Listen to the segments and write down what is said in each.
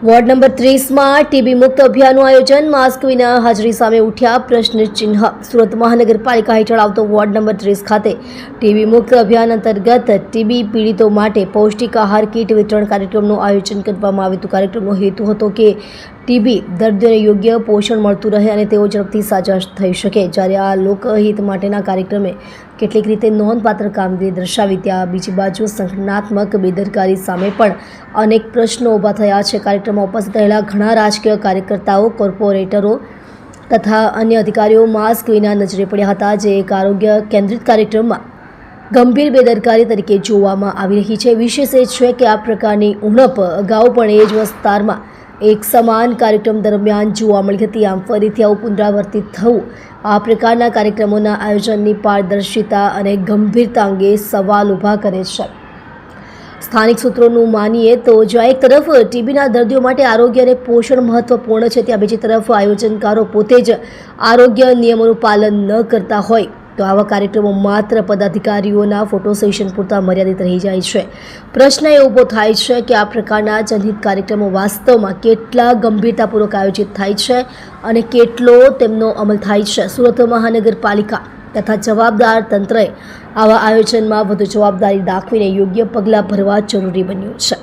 Ward number 30માં TB મુક્ત અભિયાનનું આયોજન, માસ્ક વિના હાજરી સામે ઉઠ્યા પ્રશ્નચિહ્ન। સુરત મહાનગરપાલિકા હેઠળ આવતો વોર્ડ નંબર 30 ખાતે ટીબી મુક્ત અભિયાન અંતર્ગત ટીબી પીડિતો માટે પૌષ્ટિક આહાર કીટ વિતરણ કાર્યક્રમનું આયોજન કરવામાં આવ્યું હતું। કાર્યક્રમનો હેતુ હતો કે ટીબી દર્દીઓને યોગ્ય પોષણ મળતું રહે અને તેઓ ઝડપથી સાજા થઈ શકે। જ્યારે આ લોકહિત માટેના કાર્યક્રમે કેટલીક રીતે નોંધપાત્ર કામગીરી દર્શાવી, ત્યાં બીજી બાજુ સંગઠનાત્મક બેદરકારી સામે પણ અનેક પ્રશ્નો ઊભા થયા છે। કાર્યક્રમમાં ઉપસ્થિત રહેલા ઘણા રાજકીય કાર્યકર્તાઓ, કોર્પોરેટરો તથા અન્ય અધિકારીઓ માસ્ક વિના નજરે પડ્યા હતા, જે એક આરોગ્ય કેન્દ્રિત કાર્યક્રમમાં ગંભીર બેદરકારી તરીકે જોવામાં આવી રહી છે। વિશેષ એ છે કે આ પ્રકારની ઉણપ અગાઉ પણ એ જ વિસ્તારમાં એક સમાન કાર્યક્રમ દરમિયાન જોવા મળી હતી। આમ ફરીથી આવું પુનરાવર્તિત થવું આ પ્રકારના કાર્યક્રમોના આયોજનની પારદર્શિતા અને ગંભીરતા અંગે સવાલ ઊભા કરે છે। સ્થાનિક સૂત્રોનું માનીએ તો જ્યાં એક તરફ ટીબીના દર્દીઓ માટે આરોગ્ય અને પોષણ મહત્વપૂર્ણ છે, ત્યાં બીજી તરફ આયોજનકારો પોતે જ આરોગ્ય નિયમોનું પાલન ન કરતા હોય તો આવા કાર્યક્રમો માત્ર પદાધિકારીઓના ફોટો સેશન પૂરતા મર્યાદિત રહી જાય છે। પ્રશ્ન એ ઊભો થાય છે કે આ પ્રકારના જનહિત કાર્યક્રમો વાસ્તવમાં કેટલા ગંભીરતાપૂર્વક આયોજિત થાય છે અને કેટલો તેમનો અમલ થાય છે। સુરત મહાનગરપાલિકા તથા જવાબદાર તંત્રએ આવા આયોજનમાં વધુ જવાબદારી દાખવીને યોગ્ય પગલાં ભરવા જરૂરી બન્યું છે।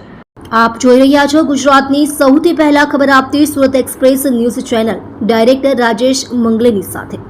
આપ જોઈ રહ્યા છો ગુજરાતની સૌથી પહેલા ખબર આપતી Surat express news channel, director Rajesh મંગલેની સાથે।